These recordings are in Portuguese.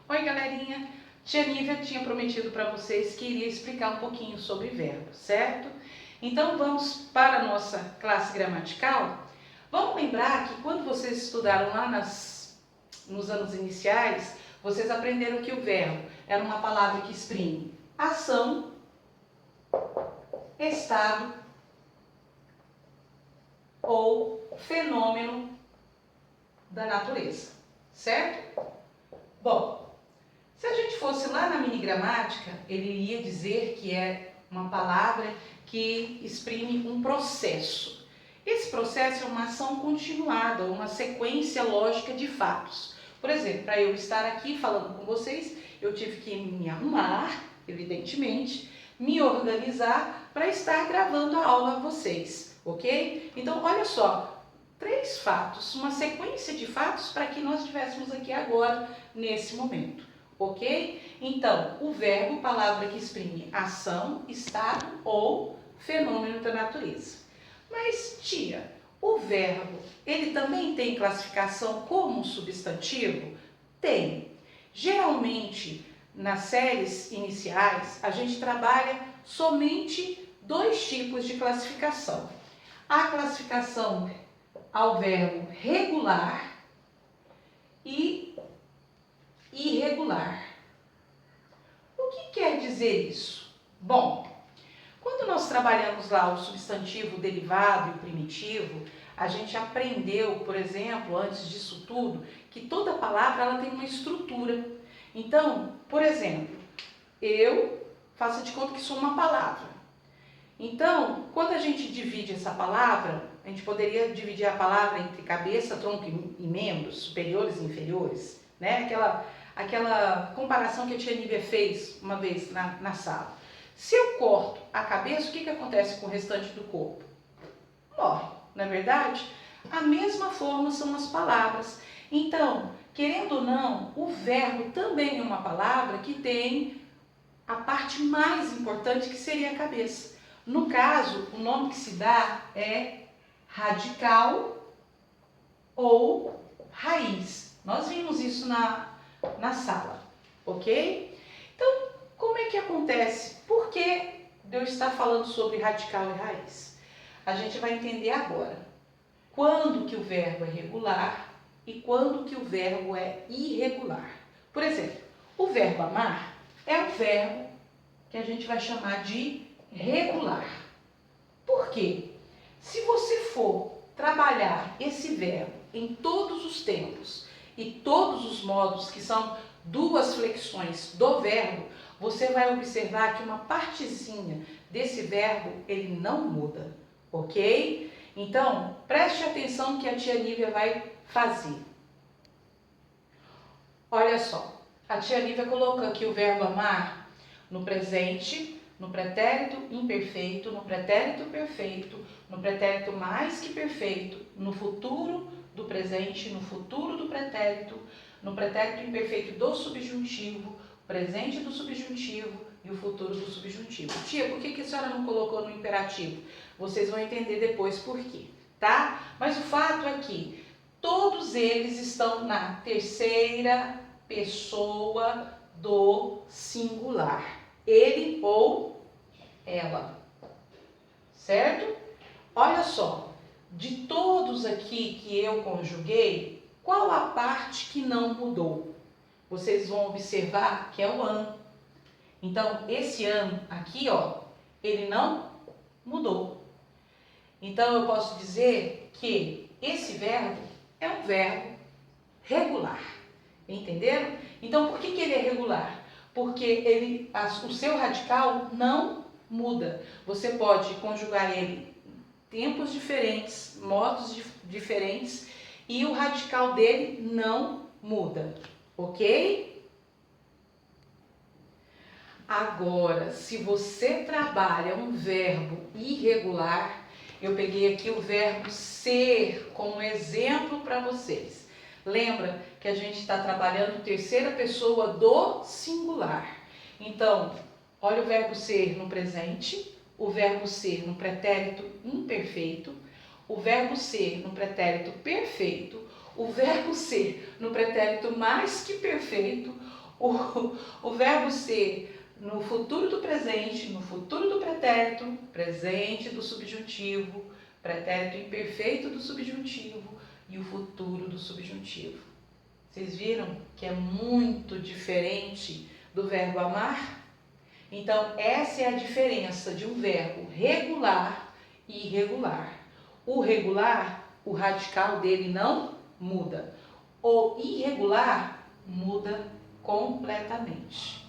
Oi, galerinha! Tia Nívia tinha prometido para vocês que iria explicar um pouquinho sobre verbo, certo? Então vamos para a nossa classe gramatical. Vamos lembrar que quando vocês estudaram lá nos anos iniciais, vocês aprenderam que o verbo era uma palavra que exprime ação, estado ou fenômeno da natureza, certo? Bom, se a gente fosse lá na mini gramática, ele iria dizer que é uma palavra que exprime um processo. Esse processo é uma ação continuada, uma sequência lógica de fatos. Por exemplo, para eu estar aqui falando com vocês, eu tive que me arrumar, evidentemente, me organizar para estar gravando a aula a vocês, ok? Então, olha só, 3 fatos, uma sequência de fatos para que nós estivéssemos aqui agora, nesse momento, ok? Então, o verbo, palavra que exprime ação, estado ou fenômeno da natureza. Mas, tia, o verbo, ele também tem classificação como substantivo? Tem. Geralmente, nas séries iniciais, a gente trabalha somente 2 tipos de classificação. A classificação ao verbo regular e irregular. O que quer dizer isso? Bom, quando nós trabalhamos lá o substantivo derivado e o primitivo, a gente aprendeu, por exemplo, antes disso tudo, que toda palavra ela tem uma estrutura. Então, por exemplo, eu faço de conta que sou uma palavra. Então, quando a gente divide essa palavra, a gente poderia dividir a palavra entre cabeça, tronco e membros, superiores e inferiores, né? Aquela comparação que a tia Nívia fez uma vez na sala. Se eu corto a cabeça, o que acontece com o restante do corpo? Morre, não é verdade? A mesma forma são as palavras. Então, querendo ou não, o verbo também é uma palavra que tem a parte mais importante, que seria a cabeça. No caso, o nome que se dá é radical ou raiz. Nós vimos isso na sala, ok? Então, como é que acontece? Por que eu estar falando sobre radical e raiz? A gente vai entender agora. Quando que o verbo é regular e quando que o verbo é irregular. Por exemplo, o verbo amar é um verbo que a gente vai chamar de regular. Por quê? Se você for trabalhar esse verbo em todos os tempos e todos os modos, que são 2 flexões do verbo, você vai observar que uma partezinha desse verbo, ele não muda, ok? Então, preste atenção que a tia Nívia vai fazer. Olha só, a tia Nívia colocou aqui o verbo amar no presente, no pretérito imperfeito, no pretérito perfeito, no pretérito mais que perfeito, no futuro do presente, no futuro do pretérito, no pretérito imperfeito do subjuntivo, presente do subjuntivo e o futuro do subjuntivo. Tia, por que a senhora não colocou no imperativo? Vocês vão entender depois por quê, tá? Mas o fato é que todos eles estão na terceira pessoa do singular. Ele ou ela, certo? Olha só, de todos aqui que eu conjuguei, qual a parte que não mudou? Vocês vão observar que é o an. Então, esse an aqui, ó, ele não mudou. Então, eu posso dizer que esse verbo é um verbo regular. Entenderam? Então, por que ele é regular? Porque o seu radical não muda. Você pode conjugar ele em tempos diferentes, modos diferentes, e o radical dele não muda, ok? Agora, se você trabalha um verbo irregular, eu peguei aqui o verbo ser como exemplo para vocês. Lembra que a gente está trabalhando terceira pessoa do singular. Então, olha o verbo ser no presente, o verbo ser no pretérito imperfeito, o verbo ser no pretérito perfeito, o verbo ser no pretérito mais que perfeito, o verbo ser no futuro do presente, no futuro do pretérito, presente do subjuntivo, pretérito imperfeito do subjuntivo e o futuro do subjuntivo. Vocês viram que é muito diferente do verbo amar? Então, essa é a diferença de um verbo regular e irregular. O regular, o radical dele não muda. O irregular muda completamente.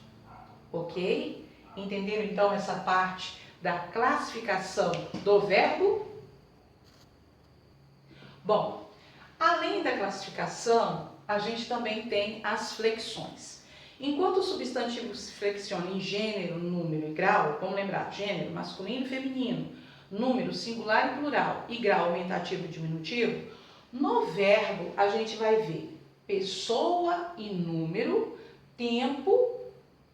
Ok? Entenderam então essa parte da classificação do verbo? Bom, além da classificação, a gente também tem as flexões. Enquanto o substantivo se flexiona em gênero, número e grau, vamos lembrar, gênero, masculino e feminino, número, singular e plural, e grau aumentativo e diminutivo, no verbo a gente vai ver pessoa e número, tempo,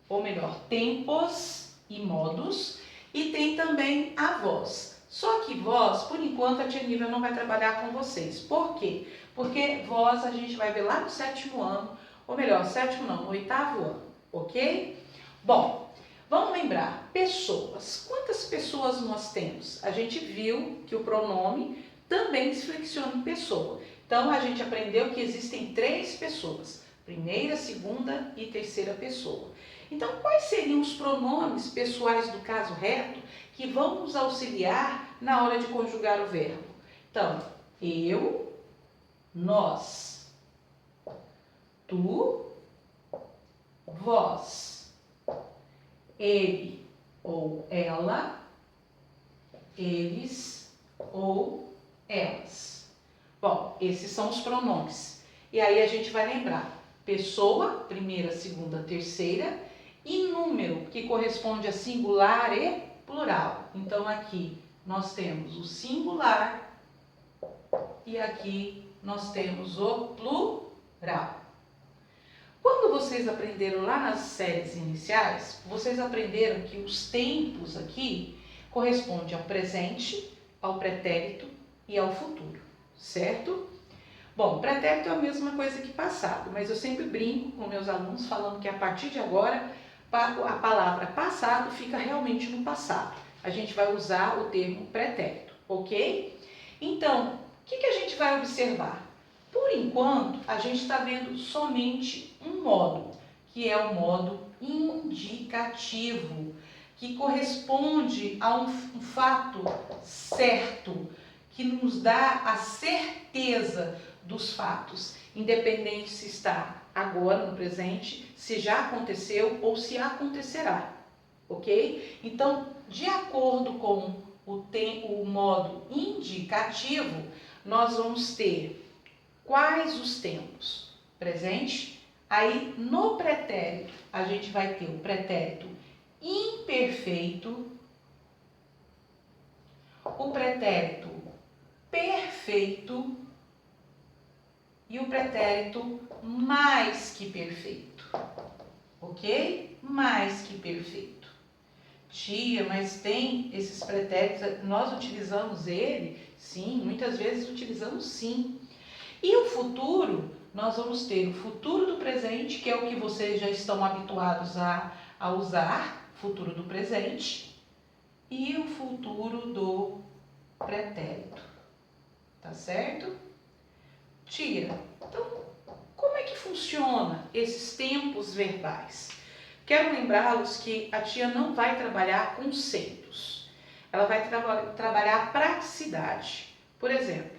ou melhor, tempos e modos, e tem também a voz. Só que voz, por enquanto, a tia Nívia não vai trabalhar com vocês. Por quê? Porque voz a gente vai ver lá no 7º ano, ou melhor, 7º não, no 8º ano, ok? Bom, vamos lembrar, pessoas. Quantas pessoas nós temos? A gente viu que o pronome também se flexiona em pessoa. Então, a gente aprendeu que existem 3 pessoas, primeira, segunda e terceira pessoa. Então, quais seriam os pronomes pessoais do caso reto que vão nos auxiliar na hora de conjugar o verbo? Então, eu, nós, tu, vós, ele ou ela, eles ou elas. Bom, esses são os pronomes. E aí a gente vai lembrar pessoa, primeira, segunda, terceira, e número, que corresponde a singular e plural. Então aqui nós temos o singular e aqui nós temos o plural. Quando vocês aprenderam lá nas séries iniciais, vocês aprenderam que os tempos aqui correspondem ao presente, ao pretérito e ao futuro, certo? Bom, pretérito é a mesma coisa que passado, mas eu sempre brinco com meus alunos falando que a partir de agora a palavra passado fica realmente no passado. A gente vai usar o termo pretérito, ok? Então, o que a gente vai observar? Por enquanto, a gente está vendo somente um modo, que é o modo indicativo, que corresponde a um fato certo, que nos dá a certeza dos fatos, independente se está agora no presente, se já aconteceu ou se acontecerá, ok? Então, de acordo com o modo indicativo, nós vamos ter quais os tempos? Presente. Aí, no pretérito, a gente vai ter o pretérito imperfeito, o pretérito perfeito e o pretérito mais que perfeito, ok? Mais que perfeito. Tia, mas tem esses pretéritos, nós utilizamos ele? Sim, muitas vezes utilizamos sim. E o futuro, nós vamos ter o futuro do presente, que é o que vocês já estão habituados a usar, futuro do presente, e o futuro do pretérito, tá certo? Tia, então, como é que funciona esses tempos verbais? Quero lembrá-los que a tia não vai trabalhar conceitos, ela vai trabalhar a praticidade. Por exemplo,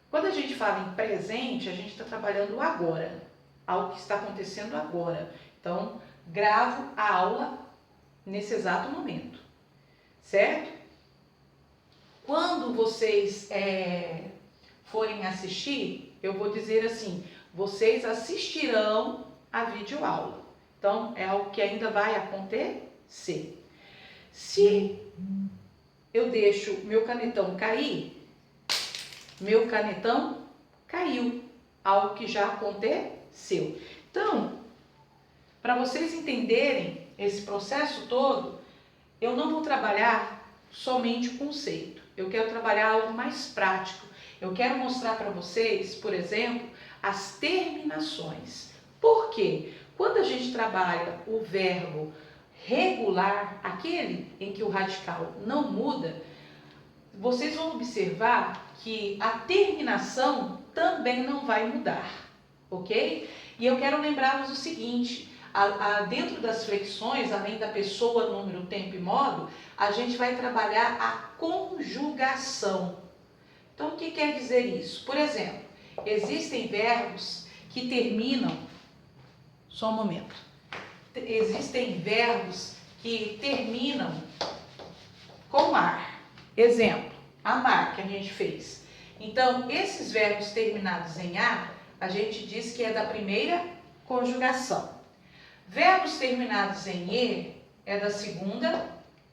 quando a gente fala em presente, a gente está trabalhando o agora, algo que está acontecendo agora. Então, gravo a aula nesse exato momento, certo? Quando vocês forem assistir, eu vou dizer assim, vocês assistirão a videoaula. Então, é algo que ainda vai acontecer. Se eu deixo meu canetão cair, meu canetão caiu, algo que já aconteceu. Então, para vocês entenderem esse processo todo, eu não vou trabalhar somente o conceito, eu quero trabalhar algo mais prático. Eu quero mostrar para vocês, por exemplo, as terminações. Por quê? Quando a gente trabalha o verbo regular, aquele em que o radical não muda, vocês vão observar que a terminação também não vai mudar, ok? E eu quero lembrarmos o seguinte, dentro das flexões, além da pessoa, número, tempo e modo, a gente vai trabalhar a conjugação. Então, o que quer dizer isso? Por exemplo, existem verbos que terminam, só um momento, existem verbos que terminam com ar. Exemplo, amar, que a gente fez. Então, esses verbos terminados em ar, a gente diz que é da primeira conjugação. Verbos terminados em e é da segunda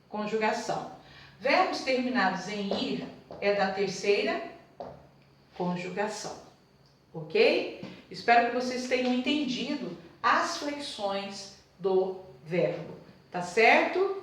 conjugação. Verbos terminados em ir é da terceira conjugação. Ok? Espero que vocês tenham entendido as flexões do verbo. Tá certo?